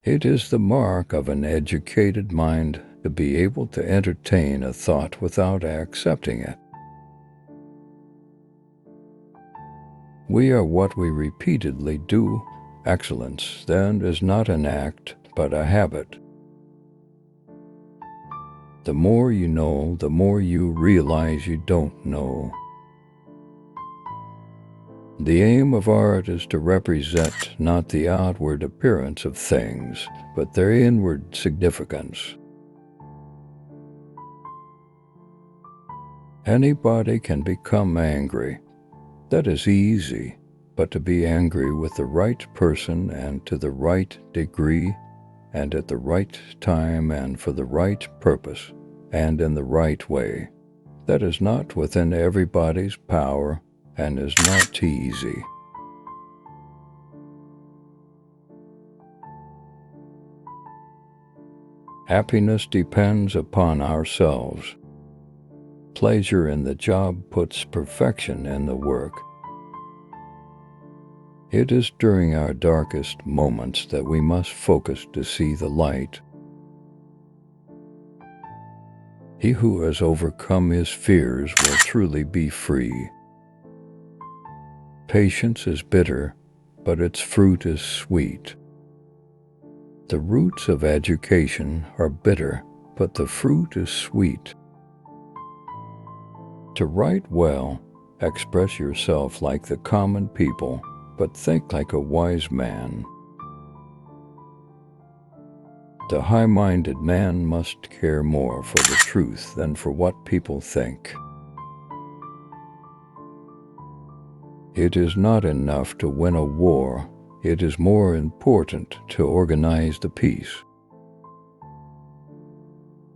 It is the mark of an educated mind to be able to entertain a thought without accepting it. We are what we repeatedly do. Excellence, then, is not an act, but a habit. The more you know, the more you realize you don't know. The aim of art is to represent not the outward appearance of things, but their inward significance. Anybody can become angry. That is easy, but to be angry with the right person and to the right degree and at the right time and for the right purpose and in the right way, that is not within everybody's power and is not easy. Happiness depends upon ourselves. Pleasure in the job puts perfection in the work. It is during our darkest moments that we must focus to see the light. He who has overcome his fears will truly be free. Patience is bitter, but its fruit is sweet. The roots of education are bitter, but the fruit is sweet. To write well, express yourself like the common people, but think like a wise man. The high-minded man must care more for the truth than for what people think. It is not enough to win a war. It is more important to organize the peace.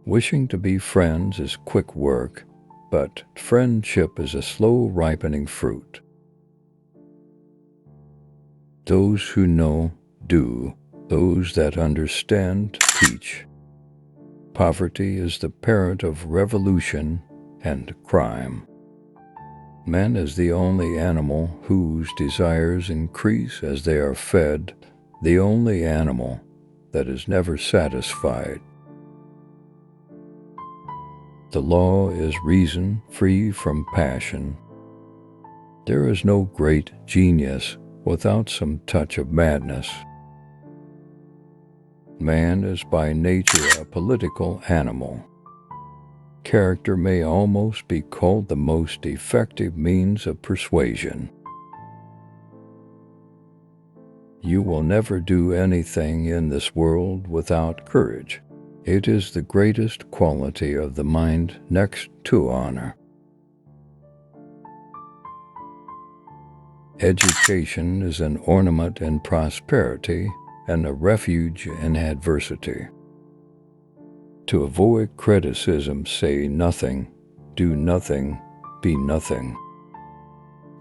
Wishing to be friends is quick work, but friendship is a slow ripening fruit. Those who know, do. Those that understand, teach. Poverty is the parent of revolution and crime. Man is the only animal whose desires increase as they are fed, the only animal that is never satisfied. The law is reason free from passion. There is no great genius without some touch of madness. Man is by nature a political animal. Character may almost be called the most effective means of persuasion. You will never do anything in this world without courage. It is the greatest quality of the mind next to honor. Education is an ornament in prosperity and a refuge in adversity. To avoid criticism, say nothing, do nothing, be nothing.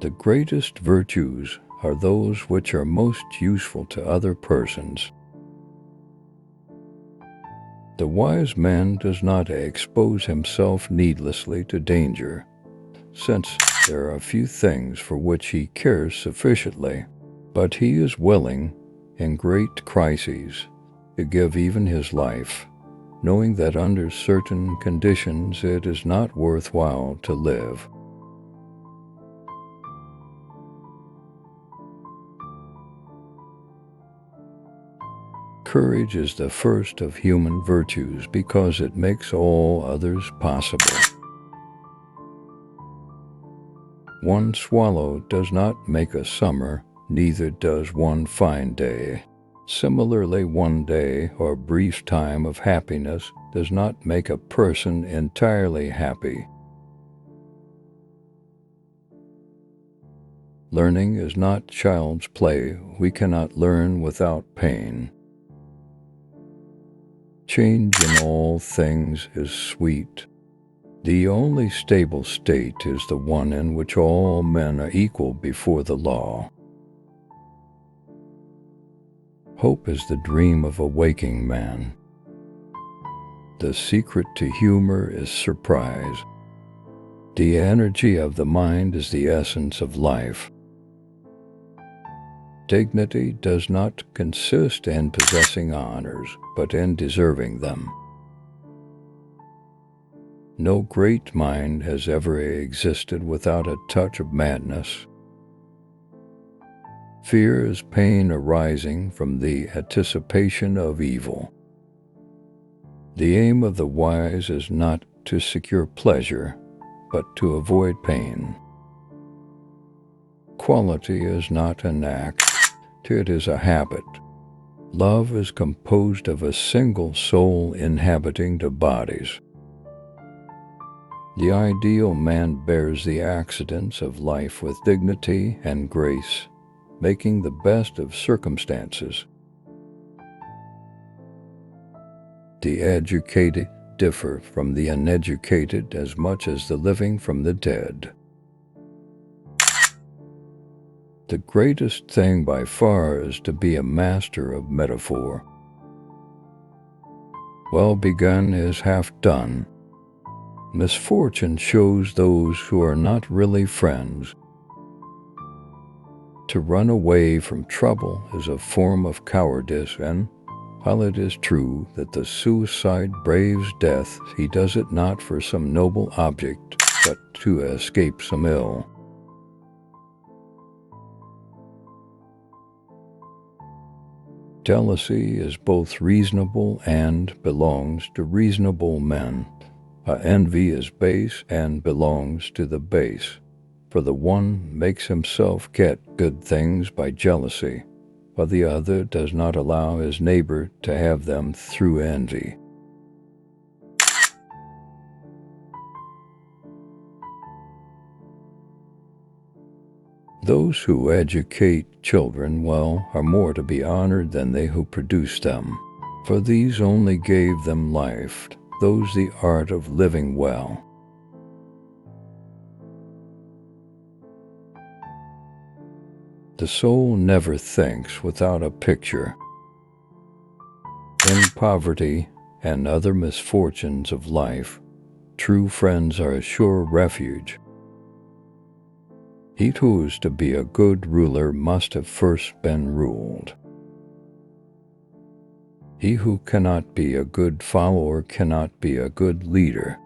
The greatest virtues are those which are most useful to other persons. The wise man does not expose himself needlessly to danger, since there are few things for which he cares sufficiently, but he is willing, in great crises, to give even his life, knowing that under certain conditions it is not worthwhile to live. Courage is the first of human virtues because it makes all others possible. One swallow does not make a summer, neither does one fine day. Similarly, one day or brief time of happiness does not make a person entirely happy. Learning is not child's play. We cannot learn without pain. Change in all things is sweet. The only stable state is the one in which all men are equal before the law. Hope is the dream of a waking man. The secret to humor is surprise. The energy of the mind is the essence of life. Dignity does not consist in possessing honors, but in deserving them. No great mind has ever existed without a touch of madness. Fear is pain arising from the anticipation of evil. The aim of the wise is not to secure pleasure, but to avoid pain. Quality is not an act, it is a habit. Love is composed of a single soul inhabiting the bodies. The ideal man bears the accidents of life with dignity and grace, making the best of circumstances. The educated differ from the uneducated as much as the living from the dead. The greatest thing by far is to be a master of metaphor. Well begun is half done. Misfortune shows those who are not really friends. To run away from trouble is a form of cowardice, and while it is true that the suicide braves death, he does it not for some noble object, but to escape some ill. Jealousy is both reasonable and belongs to reasonable men. Envy is base and belongs to the base, for the one makes himself get good things by jealousy, while the other does not allow his neighbor to have them through envy. Those who educate children well are more to be honored than they who produce them, for these only gave them life, those the art of living well. The soul never thinks without a picture. In poverty and other misfortunes of life, true friends are a sure refuge. He who is to be a good ruler must have first been ruled. He who cannot be a good follower cannot be a good leader.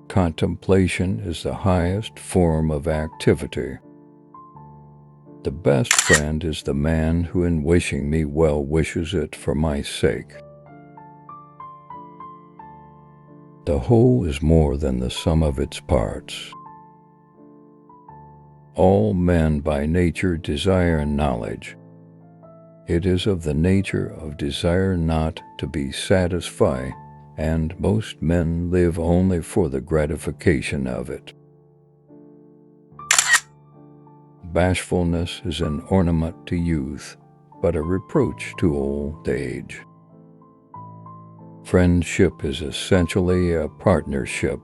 Contemplation is the highest form of activity. The best friend is the man who in wishing me well wishes it for my sake. The whole is more than the sum of its parts. All men by nature desire knowledge. It is of the nature of desire not to be satisfied, and most men live only for the gratification of it. Bashfulness is an ornament to youth, but a reproach to old age. Friendship is essentially a partnership.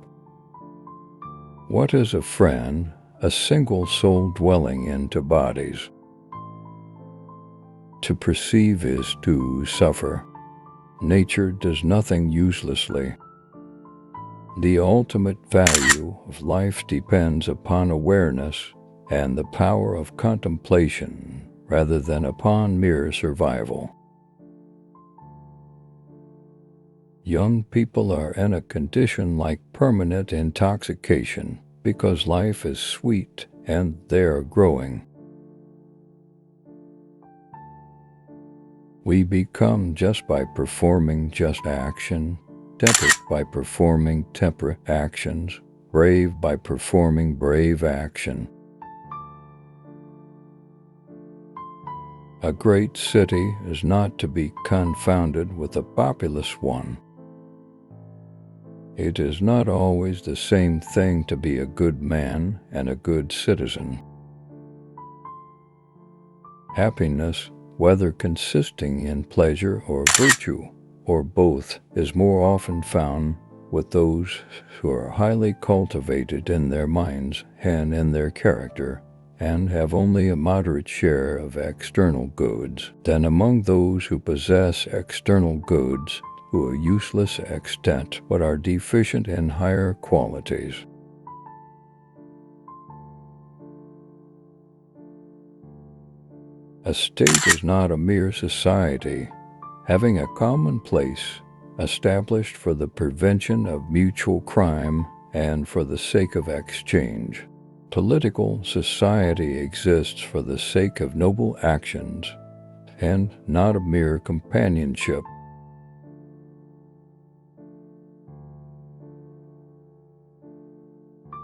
What is a friend? A single soul dwelling into bodies. To perceive is to suffer. Nature does nothing uselessly. The ultimate value of life depends upon awareness and the power of contemplation rather than upon mere survival. Young people are in a condition like permanent intoxication, because life is sweet and they are growing. We become just by performing just action, temperate by performing temperate actions, brave by performing brave action. A great city is not to be confounded with a populous one. It is not always the same thing to be a good man and a good citizen. Happiness, whether consisting in pleasure or virtue, or both, is more often found with those who are highly cultivated in their minds and in their character, and have only a moderate share of external goods, than among those who possess external goods, to a useless extent, but are deficient in higher qualities. A state is not a mere society, having a common place established for the prevention of mutual crime and for the sake of exchange. Political society exists for the sake of noble actions and not a mere companionship.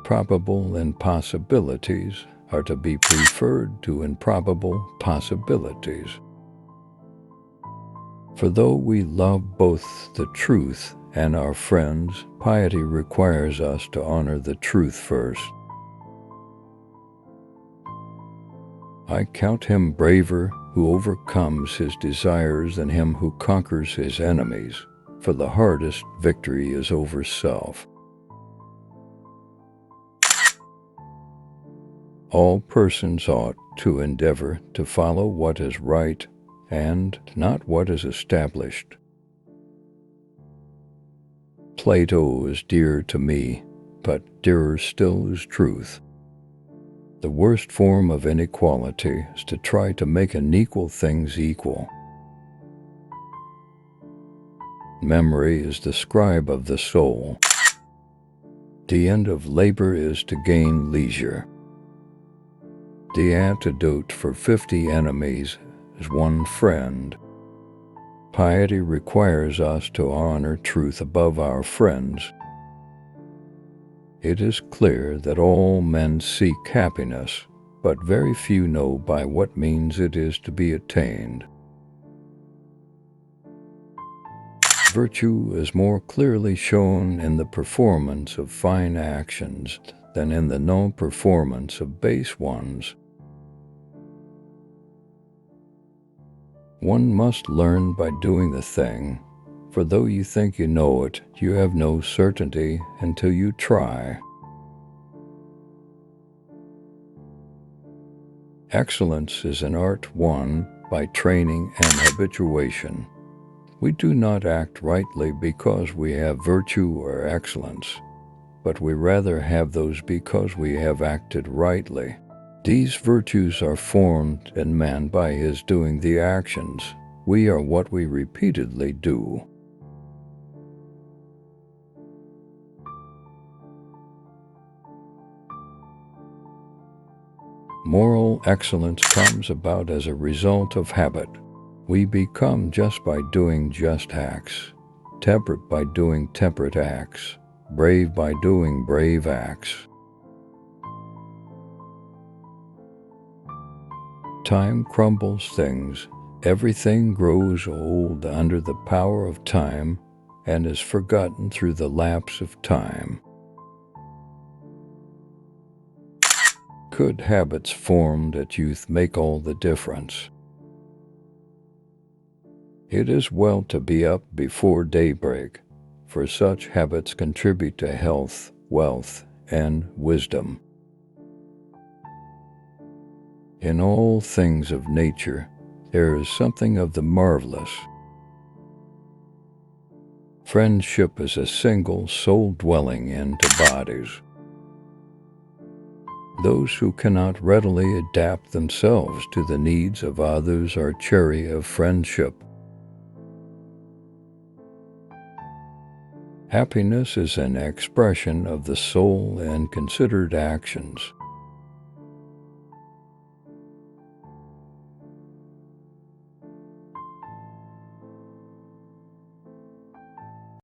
Probable impossibilities are to be preferred to improbable possibilities. For though we love both the truth and our friends, piety requires us to honor the truth first. I count him braver who overcomes his desires than him who conquers his enemies, for the hardest victory is over self. All persons ought to endeavor to follow what is right and not what is established. Plato is dear to me, but dearer still is truth. The worst form of inequality is to try to make unequal things equal. Memory is the scribe of the soul. The end of labor is to gain leisure. The antidote for 50 enemies is one friend. Piety requires us to honor truth above our friends. It is clear that all men seek happiness, but very few know by what means it is to be attained. Virtue is more clearly shown in the performance of fine actions than in the non-performance of base ones. One must learn by doing the thing, for though you think you know it, you have no certainty until you try. Excellence is an art won by training and habituation. We do not act rightly because we have virtue or excellence, but we rather have those because we have acted rightly. These virtues are formed in man by his doing the actions. We are what we repeatedly do. Moral excellence comes about as a result of habit. We become just by doing just acts, temperate by doing temperate acts, brave by doing brave acts. Time crumbles things. Everything grows old under the power of time and is forgotten through the lapse of time. Good habits formed at youth make all the difference. It is well to be up before daybreak, for such habits contribute to health, wealth, and wisdom. In all things of nature, there is something of the marvelous. Friendship is a single soul dwelling into bodies. Those who cannot readily adapt themselves to the needs of others are chary of friendship. Happiness is an expression of the soul in considered actions.